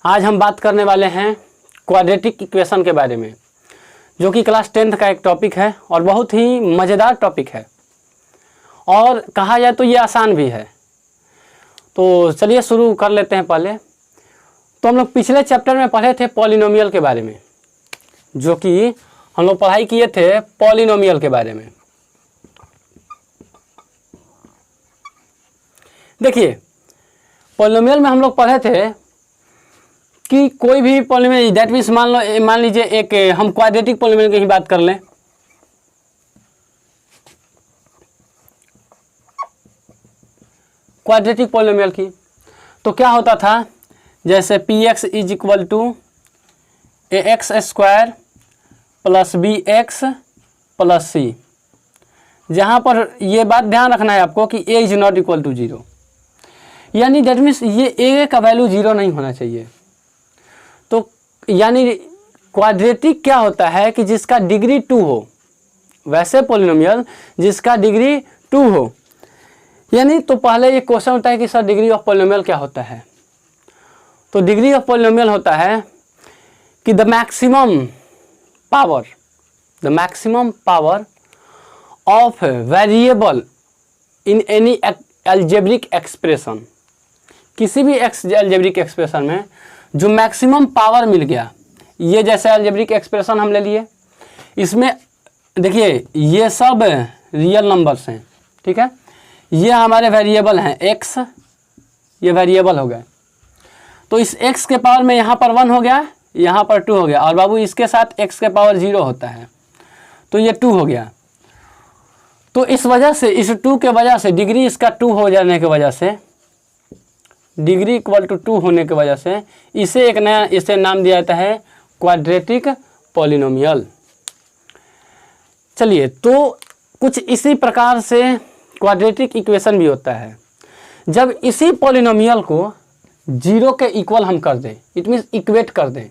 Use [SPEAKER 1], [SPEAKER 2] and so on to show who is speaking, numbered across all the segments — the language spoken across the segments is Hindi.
[SPEAKER 1] आज हम बात करने वाले हैं क्वाड्रेटिक इक्वेशन के बारे में, जो कि क्लास 10th का एक टॉपिक है और बहुत ही मज़ेदार टॉपिक है और कहा जाए तो ये आसान भी है। तो चलिए शुरू कर लेते हैं। पहले तो हम लोग पिछले चैप्टर में पढ़े थे पॉलिनोमियल के बारे में, जो कि हम लोग पढ़ाई किए थे पॉलिनोमियल के बारे में। देखिए, पॉलिनोमियल में हम लोग पढ़े थे कि कोई भी पॉलिनोमियल, दैट मीन्स मान लीजिए एक हम क्वाड्रेटिक पॉलिनोमियल की ही बात कर लें। क्वाड्रेटिक पॉलिनोमियल की तो क्या होता था, जैसे p x is equal to a x square plus b x plus c. जहाँ पर ये बात ध्यान रखना है आपको कि a is not equal to zero, यानी दैट मीन्स ये ए का वैल्यू जीरो नहीं होना चाहिए। तो यानी क्वाड्रेटिक क्या होता है कि जिसका डिग्री 2 हो, वैसे पॉलिनोमियल जिसका डिग्री 2 हो। यानी तो पहले ये क्वेश्चन होता है कि सर डिग्री ऑफ पॉलिनोमियल क्या होता है। तो डिग्री ऑफ पॉलिनोमियल होता है कि the maximum power of variable in any algebraic expression. किसी भी अलजेब्रिक एक्सप्रेशन में जो मैक्सिमम पावर मिल गया, ये जैसे अलजेब्रिक एक्सप्रेशन हम ले लिए, इसमें देखिए ये सब रियल नंबर्स हैं, ठीक है। ये हमारे वेरिएबल हैं x, ये वेरिएबल हो गए। तो इस x के पावर में यहाँ पर 1 हो गया, यहाँ पर 2 हो गया, और बाबू इसके साथ x के पावर 0 होता है, तो ये 2 हो गया। तो इस वजह से, इस 2 के वजह से, डिग्री इसका 2 हो जाने की वजह से, डिग्री इक्वल टू 2 होने की वजह से इसे एक नया इसे नाम दिया जाता है क्वाड्रेटिक पॉलिनोमियल। चलिए, तो कुछ इसी प्रकार से क्वाड्रेटिक इक्वेशन भी होता है। जब इसी पॉलिनोमियल को 0 के इक्वल हम कर दें, इट मीन्स इक्वेट कर दें,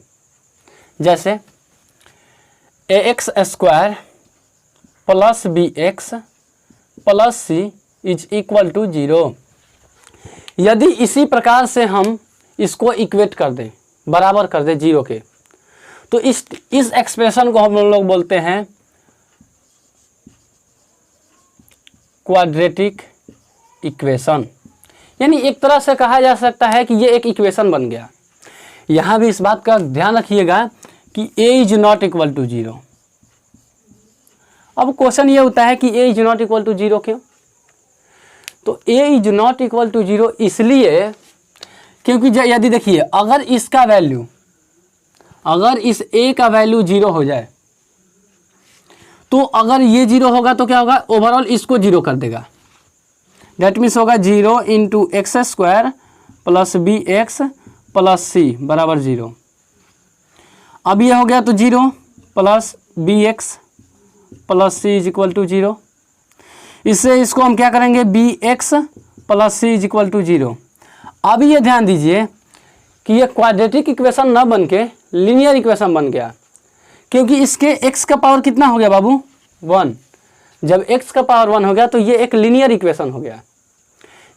[SPEAKER 1] जैसे a x square plus b x plus c is equal to 0। यदि इसी प्रकार से हम इसको इक्वेट कर दें, बराबर कर दें 0 के, तो इस एक्सप्रेशन को हम लोग बोलते हैं क्वाड्रेटिक इक्वेशन। यानी एक तरह से कहा जा सकता है कि ये एक इक्वेशन बन गया। यहाँ भी इस बात का ध्यान रखिएगा कि a is not equal to 0। अब क्वेश्चन ये होता है कि a is not equal to 0 क्यों? तो a is not equal to 0 इसलिए क्योंकि यदि देखिए, अगर इसका वैल्यू, अगर इस a का वैल्यू 0 हो जाए, तो अगर ये 0 होगा तो क्या होगा, ओवरऑल इसको 0 कर देगा। दैट मीन्स होगा 0 into x square plus b x plus c बराबर 0। अब ये हो गया तो 0 plus b x plus c is equal to 0। इससे इसको हम क्या करेंगे, b x plus c is equal to 0। अब ये ध्यान दीजिए कि ये क्वाड्रेटिक इक्वेशन ना बन के लीनियर इक्वेशन बन गया, क्योंकि इसके x का पावर कितना हो गया बाबू, 1। जब x का पावर 1 हो गया तो ये एक लीनियर इक्वेशन हो गया,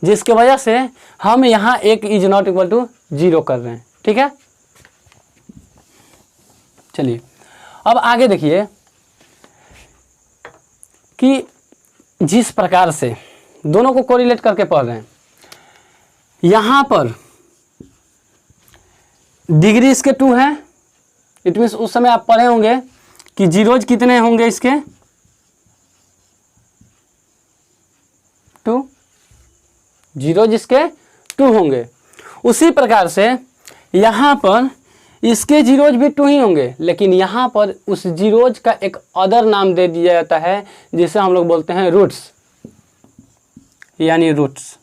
[SPEAKER 1] जिसके वजह से हम यहाँ एक इज नॉट इक्वल टू 0 कर रहे हैं, ठीक है। चलिए, अब आगे देखिए कि जिस प्रकार से दोनों को कोरिलेट करके पढ़ रहे हैं, यहाँ पर डिग्री इसके 2 है। इट मीन्स उस समय आप पढ़े होंगे कि जीरोज कितने होंगे इसके, 2, जीरोज इसके 2 होंगे। उसी प्रकार से यहाँ पर इसके जीरोज भी 2 ही होंगे, लेकिन यहाँ पर उस जीरोज का एक अदर नाम दे दिया जाता है, जिसे हम लोग बोलते हैं रूट्स, यानी रूट्स।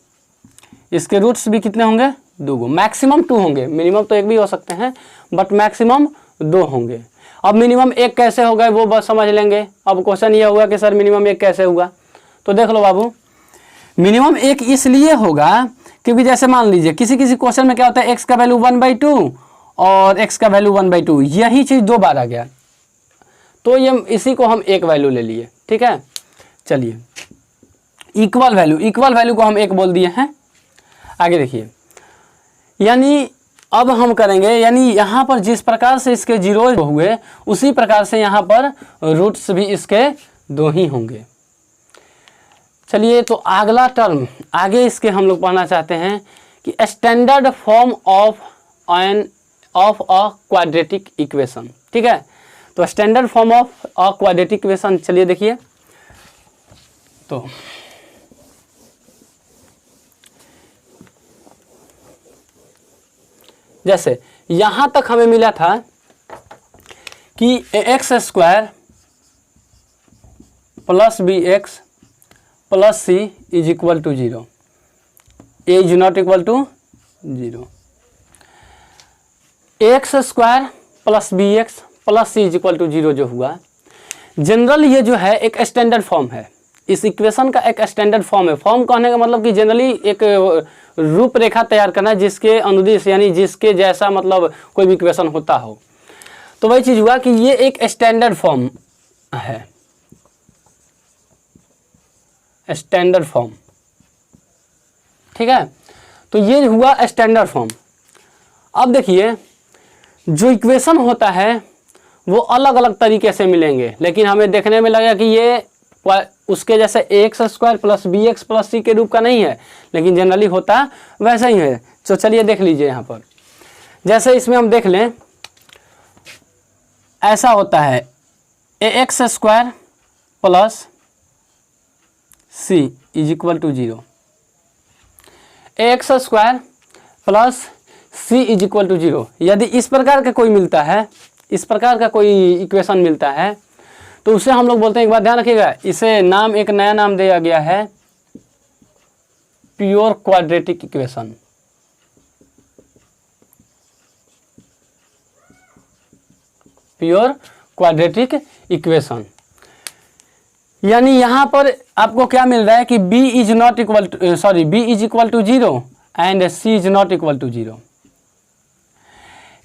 [SPEAKER 1] इसके रूट्स भी कितने होंगे, 2। मैक्सिमम 2 होंगे, मिनिमम तो 1 भी हो सकते हैं, बट मैक्सिमम 2 होंगे। अब मिनिमम 1 कैसे होगा वो बस समझ लेंगे। अब क्वेश्चन ये होगा कि सर मिनिमम 1 कैसे हुआ, तो देख लो बाबू, मिनिमम 1 इसलिए होगा क्योंकि जैसे मान लीजिए किसी क्वेश्चन में क्या होता है, x का वैल्यू 1/2 और x का वैल्यू 1/2, यही चीज़ 2 बार आ गया, तो ये इसी को हम 1 वैल्यू ले लिए, ठीक है। चलिए, इक्वल वैल्यू को हम 1 बोल दिए हैं। आगे देखिए, यानी अब हम करेंगे, यानी यहाँ पर जिस प्रकार से इसके जीरो हुए उसी प्रकार से यहाँ पर रूट्स भी इसके 2 ही होंगे। चलिए, तो अगला टर्म आगे इसके हम लोग पढ़ना चाहते हैं कि standard form of a quadratic equation. ठीक है, तो standard form of a quadratic equation, चलिए देखिए, तो जैसे यहां तक हमें मिला था कि x square plus b x plus c is equal to 0, a is not equal to 0। X square plus b x plus c is equal to 0 जो हुआ, जनरल ये जो है एक स्टैंडर्ड फॉर्म है, इस इक्वेशन का एक स्टैंडर्ड फॉर्म है। फॉर्म कहने का मतलब कि जनरली एक रूपरेखा तैयार करना जिसके अनुदिश यानी जिसके जैसा मतलब कोई भी इक्वेशन होता हो। तो वही चीज़ हुआ कि ये एक स्टैंडर्ड फॉर्म है, स्टैंडर्ड फॉर्म। ठीक है, तो ये हुआ स्टैंडर्ड फॉर्म। अब देखिए, जो इक्वेशन होता है वो अलग अलग तरीके से मिलेंगे, लेकिन हमें देखने में लगा कि ये उसके जैसे x square plus b x plus c के रूप का नहीं है, लेकिन जनरली होता वैसा ही है। तो चलिए देख लीजिए यहाँ पर, जैसे इसमें हम देख लें, ऐसा होता है a x square plus c is equal to 0, a x square plus c is equal to 0। यदि इस प्रकार का कोई मिलता है, इस प्रकार का कोई इक्वेशन मिलता है, तो उसे हम लोग बोलते हैं, एक बार ध्यान रखिएगा, इसे नाम एक नया नाम दिया गया है pure quadratic equation. Pure quadratic equation, यानी यहां पर आपको क्या मिल रहा है कि b is not equal to b is equal to 0 and c is not equal to 0।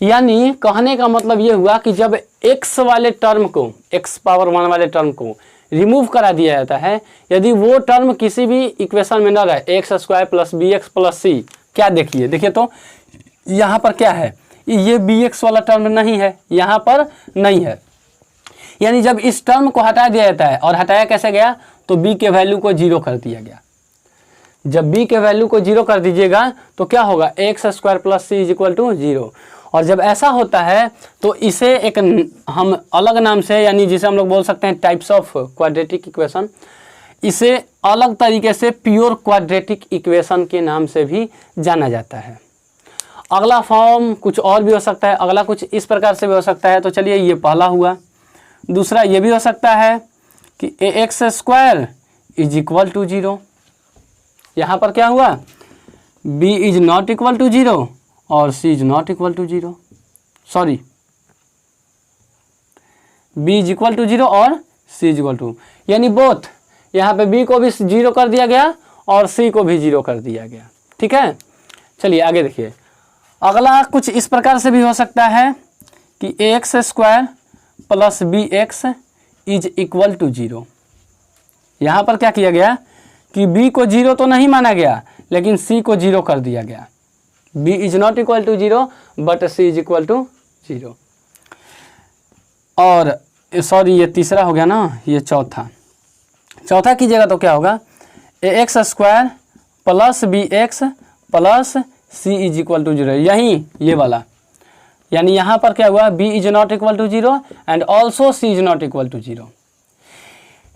[SPEAKER 1] यानी कहने का मतलब ये हुआ कि जब x वाले टर्म को, x पावर 1 वाले टर्म को रिमूव करा दिया जाता है, यदि वो टर्म किसी भी इक्वेशन में न रहे, x square plus b x plus c, क्या देखिए तो यहाँ पर क्या है, ये बी एक्स वाला टर्म नहीं है, यहाँ पर नहीं है। यानी जब इस टर्म को हटा दिया जाता है, और हटाया कैसे गया, तो b के वैल्यू को 0 कर दिया गया। जब b के वैल्यू को 0 कर दीजिएगा तो क्या होगा, x square plus c is equal to 0। और जब ऐसा होता है तो इसे एक हम अलग नाम से, यानी जिसे हम लोग बोल सकते हैं टाइप्स ऑफ क्वाड्रेटिक इक्वेशन, इसे अलग तरीके से प्योर क्वाड्रेटिक इक्वेशन के नाम से भी जाना जाता है। अगला फॉर्म कुछ और भी हो सकता है, अगला कुछ इस प्रकार से भी हो सकता है। तो चलिए, ये पहला हुआ। दूसरा ये भी हो सकता है कि a x square is equal to 0। यहाँ पर क्या हुआ, b is not equal to 0 और c is not equal to 0, sorry b is equal to 0 और c इज इक्वल टू, यानी बोथ, यहाँ पे b को भी 0 कर दिया गया और c को भी 0 कर दिया गया। ठीक है, चलिए आगे देखिए। अगला कुछ इस प्रकार से भी हो सकता है कि x square plus b x is equal to 0। यहाँ पर क्या किया गया कि b को 0 तो नहीं माना गया, लेकिन c को 0 कर दिया गया। b is not equal to 0 but c is equal to 0। और सॉरी, ये तीसरा हो गया ना, ये चौथा कीजिएगा तो क्या होगा, a x square plus b x plus c is equal to 0, यही ये वाला। यानी यहाँ पर क्या हुआ, b is not equal to 0 and also c is not equal to 0।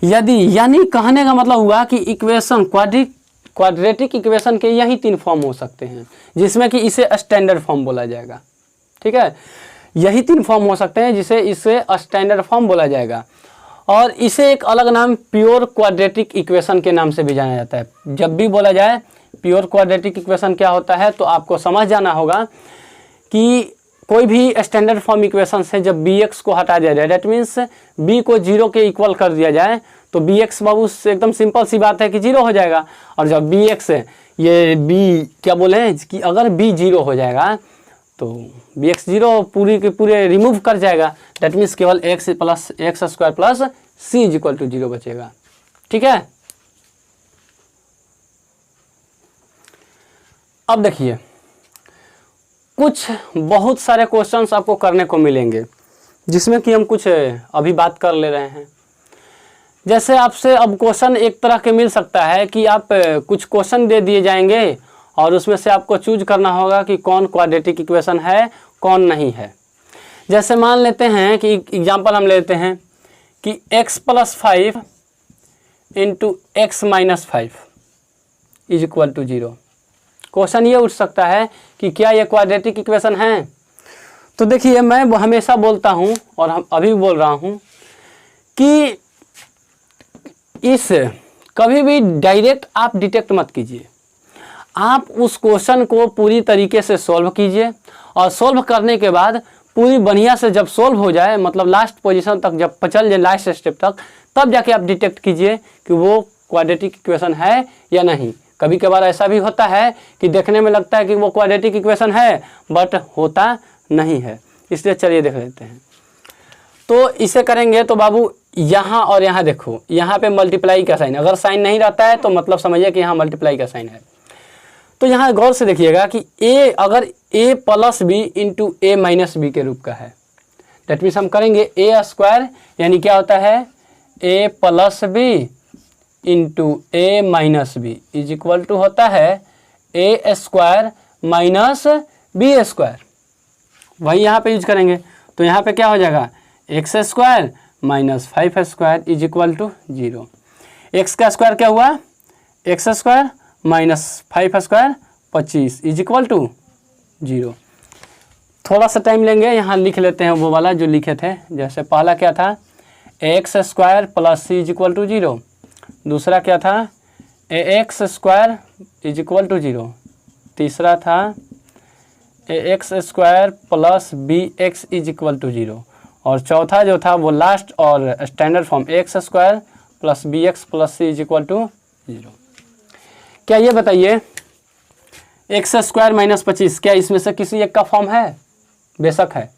[SPEAKER 1] यदि, यानी कहने का मतलब हुआ कि इक्वेशन क्वाड्रेटिक इक्वेशन के यही 3 फॉर्म हो सकते हैं, जिसमें कि इसे स्टैंडर्ड फॉर्म बोला जाएगा। ठीक है, यही 3 फॉर्म हो सकते हैं जिसे इसे स्टैंडर्ड फॉर्म बोला जाएगा। और इसे एक अलग नाम प्योर क्वाड्रेटिक इक्वेशन के नाम से भी जाना जाता है। जब भी बोला जाए प्योर क्वाड्रेटिक इक्वेशन क्या होता है, तो आपको समझ जाना होगा कि कोई भी स्टैंडर्ड फॉर्म इक्वेशन से जब bx को हटा दिया जाए, डेट मीन्स b को 0 के इक्वल कर दिया जाए, तो bx बाबू एकदम सिंपल सी बात है कि 0 हो जाएगा। और जब bx ये b क्या बोले हैं कि अगर b 0 हो जाएगा तो bx 0 पूरी के पूरे रिमूव कर जाएगा, डेट मीन्स केवल x plus x square plus c is equal to 0 बचेगा। ठीक है, अब देखिए, कुछ बहुत सारे क्वेश्चंस आपको करने को मिलेंगे, जिसमें कि हम कुछ अभी बात कर ले रहे हैं। जैसे आपसे अब क्वेश्चन एक तरह के मिल सकता है कि आप कुछ क्वेश्चन दे दिए जाएंगे और उसमें से आपको चूज करना होगा कि कौन क्वाड्रेटिक इक्वेशन है, कौन नहीं है। जैसे मान लेते हैं कि एग्जांपल हम लेते हैं कि x + 5 × x - 5 = 0। क्वेश्चन ये उठ सकता है कि क्या ये क्वाड्रेटिक इक्वेशन है। तो देखिए, मैं हमेशा बोलता हूँ और हम अभी बोल रहा हूँ कि इस कभी भी डायरेक्ट आप डिटेक्ट मत कीजिए। आप उस क्वेश्चन को पूरी तरीके से सॉल्व कीजिए और सॉल्व करने के बाद पूरी बढ़िया से जब सॉल्व हो जाए, मतलब लास्ट पोजीशन तक जब चल जाए, लास्ट स्टेप तक, तब जाके आप डिटेक्ट कीजिए कि वो क्वाड्रेटिक इक्वेशन है या नहीं। कभी कभार ऐसा भी होता है कि देखने में लगता है कि वो क्वाड्रेटिक इक्वेशन है, बट होता नहीं है। इसलिए चलिए देख लेते हैं। तो इसे करेंगे तो बाबू यहाँ और यहाँ देखो, यहाँ पे मल्टीप्लाई का साइन, अगर साइन नहीं रहता है तो मतलब समझिए कि यहाँ मल्टीप्लाई का साइन है। तो यहाँ गौर से देखिएगा कि a अगर a + b × a - b के रूप का है, दैट मीन्स हम करेंगे a², यानी क्या होता है a + b × a - b = होता है a² - b²। वही यहाँ पे यूज करेंगे। तो यहाँ पे क्या हो जाएगा x² - 5² = 0। x का स्क्वायर क्या हुआ, x² - 5² 25 = 0। थोड़ा सा टाइम लेंगे, यहाँ लिख लेते हैं वो वाला जो लिखे थे। जैसे पहला क्या था ax² + c = 0, दूसरा क्या था ax² = 0, तीसरा था ax² + bx = 0, और चौथा जो था वो लास्ट और standard form ax² + bx + c = 0। क्या ये बताइए x² - 25 क्या इसमें से किसी एक का फॉर्म है? बेशक है,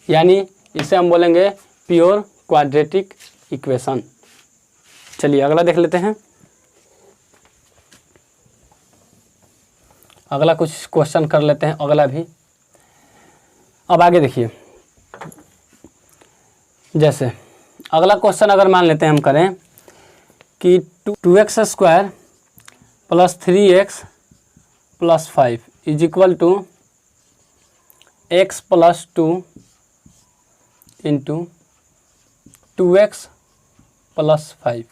[SPEAKER 1] यानी इसे हम बोलेंगे प्योर क्वाड्रेटिक इक्वेशन। चलिए अगला देख लेते हैं। अगला कुछ क्वेश्चन कर लेते हैं, अगला भी। अब आगे देखिए, जैसे अगला क्वेश्चन अगर मान लेते हैं हम करें कि 2x² + 3x + 5 = x + 2 × 2x + 5।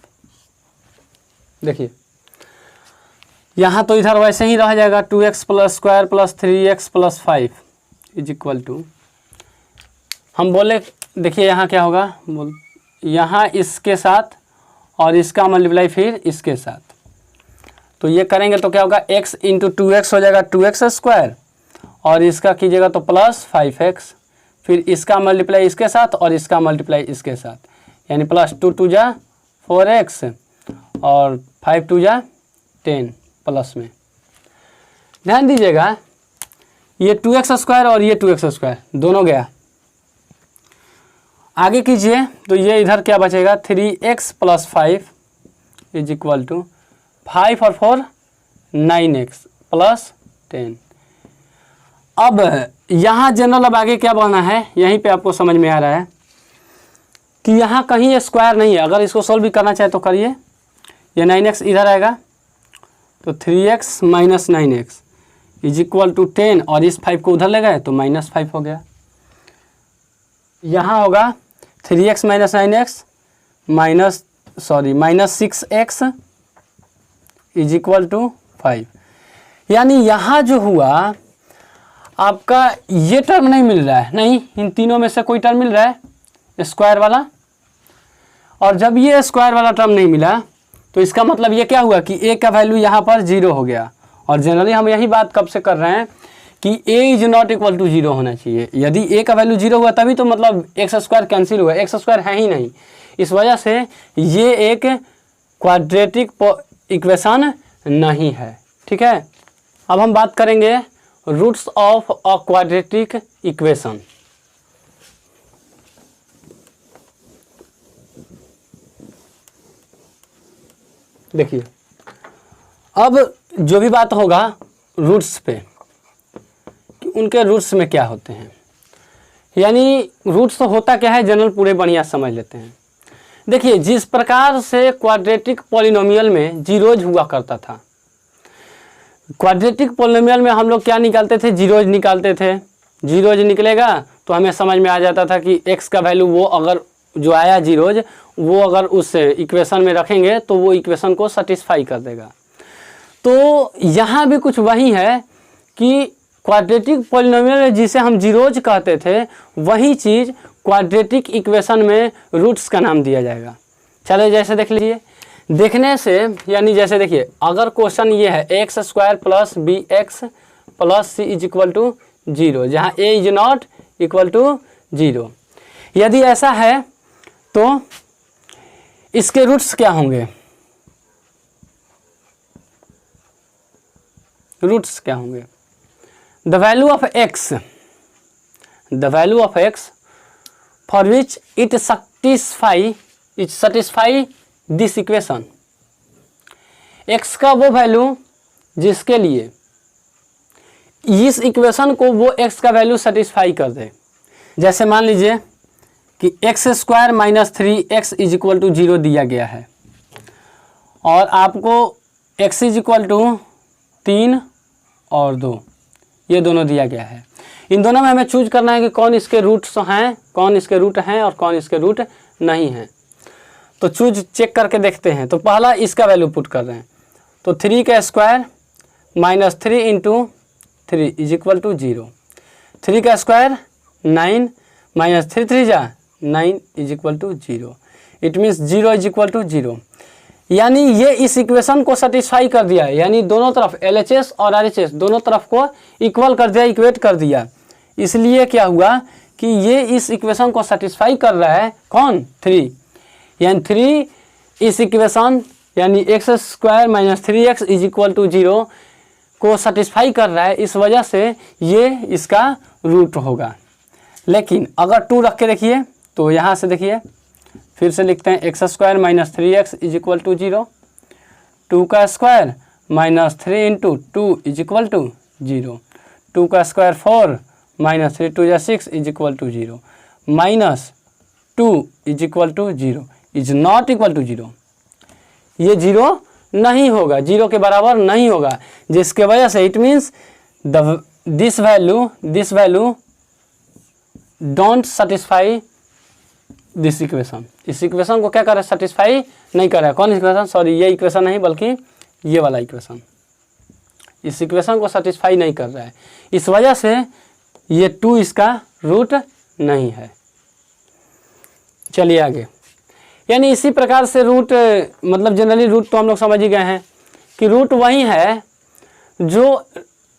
[SPEAKER 1] देखिए यहाँ तो इधर वैसे ही रह जाएगा 2x² + 3x + 5 = हम बोले, देखिए यहाँ क्या होगा, यहाँ इसके साथ और इसका मल्टीप्लाई फिर इसके साथ। तो ये करेंगे तो क्या होगा x × 2x हो जाएगा 2x², और इसका कीजिएगा तो +5x, फिर इसका मल्टीप्लाई इसके साथ और इसका मल्टीप्लाई इसके साथ, यानी +2 × 2 = 4x और 5 × 2 = 10 प्लस में। ध्यान दीजिएगा ये 2x² और ये 2x² दोनों गया। आगे कीजिए तो ये इधर क्या बचेगा 3x + 5 = 5 और 4 9x + 10। अब यहाँ जनरल, अब आगे क्या बढ़ना है, यहीं पे आपको समझ में आ रहा है कि यहाँ कहीं स्क्वायर नहीं है। अगर इसको सोल्व भी करना चाहे तो करिए। ये 9x इधर आएगा तो 3x - 9x = 10, और इस 5 को उधर ले गए तो -5 हो गया। यहाँ होगा 3x - 9x -6x = 5। यानी यहाँ जो हुआ आपका ये टर्म नहीं मिल रहा है, नहीं, इन तीनों में से कोई टर्म मिल रहा है स्क्वायर वाला, और जब ये स्क्वायर वाला टर्म नहीं मिला तो इसका मतलब ये क्या हुआ कि a का वैल्यू यहाँ पर 0 हो गया। और जनरली हम यही बात कब से कर रहे हैं कि a ≠ 0 होना चाहिए। यदि a का वैल्यू 0 हुआ तभी तो मतलब x² कैंसिल हुआ, x² है ही नहीं। इस वजह से ये एक क्वाड्रेटिक इक्वेशन नहीं है। ठीक है, अब हम बात करेंगे roots of a quadratic equation. देखिए अब जो भी बात होगा रूट्स पे कि उनके रूट्स में क्या होते हैं। यानी रूट्स तो होता क्या है जनरल पूरे बढ़िया समझ लेते हैं। देखिए जिस प्रकार से क्वाड्रेटिक पॉलिनोमियल में जीरोज हुआ करता था, क्वाड्रेटिक पॉलिनोमियल में हम लोग क्या निकालते थे, जीरोज निकालते थे। जीरोज निकलेगा तो हमें समझ में आ जाता था कि x का वैल्यू वो अगर जो आया जीरोज वो अगर उस इक्वेशन में रखेंगे तो वो इक्वेशन को सेटिस्फाई कर देगा। तो यहाँ भी कुछ वही है कि क्वाड्रेटिक पॉलिनोमियल में जिसे हम जीरोज कहते थे वही चीज़ क्वाड्रेटिक इक्वेशन में रूट्स का नाम दिया जाएगा। चलो जैसे देख लीजिए, देखने से यानी जैसे देखिए अगर क्वेश्चन ये है x square plus b x plus c is equal to 0, जहाँ a is not equal to 0, यदि ऐसा है तो इसके रूट्स क्या होंगे, रूट्स क्या होंगे। The value of x, the value of x for which it satisfy this equation, x का वो वैल्यू जिसके लिए इस इक्वेशन को वो एक्स का वैल्यू सेटिस्फाई कर दे। जैसे मान लीजिए कि x square minus 3x is equal to 0 दिया गया है और आपको x इज इक्वल टू 3 और 2 ये दोनों दिया गया है। इन दोनों में हमें चूज करना है कि कौन इसके रूट्स हैं, कौन इसके रूट हैं और कौन इसके रूट नहीं हैं। तो चूज चेक करके देखते हैं। तो पहला इसका वैल्यू पुट कर रहे हैं, तो 3 का square minus 3 into 3 is equal to 0। 3 का स्क्वायर 9 माइनस 3 3 जा 9 is equal to 0। It means 0 is equal to 0। यानी ये इस इक्वेशन को सेटिस्फाई कर दिया है, यानी दोनों तरफ LHS और RHS दोनों तरफ को इक्वल कर दिया, इक्वेट कर दिया। इसलिए क्या हुआ कि ये इस इक्वेशन को सेटिस्फाई कर रहा है, कौन 3, यानी 3 इस इक्वेशन यानी x square minus 3x is equal to 0 को सेटिस्फाई कर रहा है। इस वजह से ये इसका रूट होगा। लेकिन अगर 2 रख के देखिए तो यहाँ से देखिए फिर से लिखते हैं x square minus 3x is equal to 0, 2 का square minus 3 into 2 is equal to 0, 2 का square 4 minus 3 2 6 is equal to 0, minus 2 is equal to 0 is not equal to 0। ये 0 नहीं होगा, 0 के बराबर नहीं होगा, जिसके वजह से it means this value don't satisfy this equation. इस इक्वेशन को क्या कर रहा है, सेटिस्फाई नहीं कर रहा है। कौन इक्वेशन, सॉरी ये इक्वेशन नहीं बल्कि ये वाला इक्वेशन इस इक्वेशन को सेटिस्फाई नहीं कर रहा है। इस वजह से ये 2 इसका रूट नहीं है। चलिए आगे, यानी इसी प्रकार से रूट मतलब जनरली रूट तो हम लोग समझ ही गए हैं कि रूट वही है जो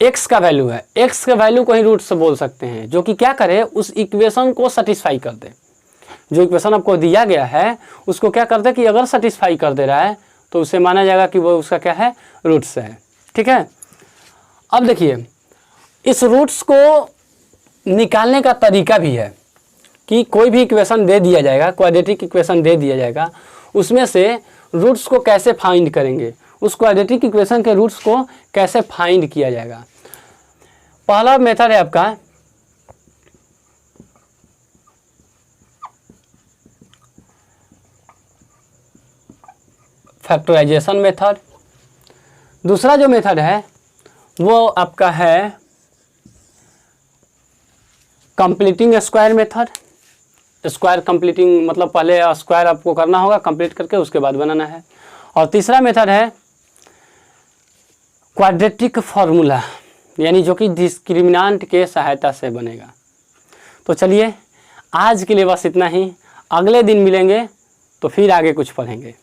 [SPEAKER 1] x का वैल्यू है, x के वैल्यू को ही रूट से बोल सकते हैं, जो कि क्या करे उस इक्वेशन को सेटिस्फाई कर दे। जो इक्वेशन आपको दिया गया है उसको क्या कर दे कि अगर सेटिस्फाई कर दे रहा है तो उसे माना जाएगा कि वो उसका क्या है, रूट्स है। ठीक है, अब देखिए इस रूट्स को निकालने का तरीका भी है कि कोई भी इक्वेशन दे दिया जाएगा, क्वाड्रेटिक इक्वेशन दे दिया जाएगा, उसमें से रूट्स को कैसे फाइंड करेंगे, उस क्वाड्रेटिक इक्वेशन के रूट्स को कैसे फाइंड किया जाएगा। पहला मेथड है आपका फैक्टराइजेशन मेथड। दूसरा जो मेथड है वो आपका है completing square method. Square completing मतलब पहले स्क्वायर आपको करना होगा, कंप्लीट करके उसके बाद बनाना है। और तीसरा मेथड है क्वाड्रेटिक फार्मूला, यानी जो कि डिस्क्रिमिनेंट के सहायता से बनेगा। तो चलिए आज के लिए बस इतना ही, अगले दिन मिलेंगे तो फिर आगे कुछ पढ़ेंगे।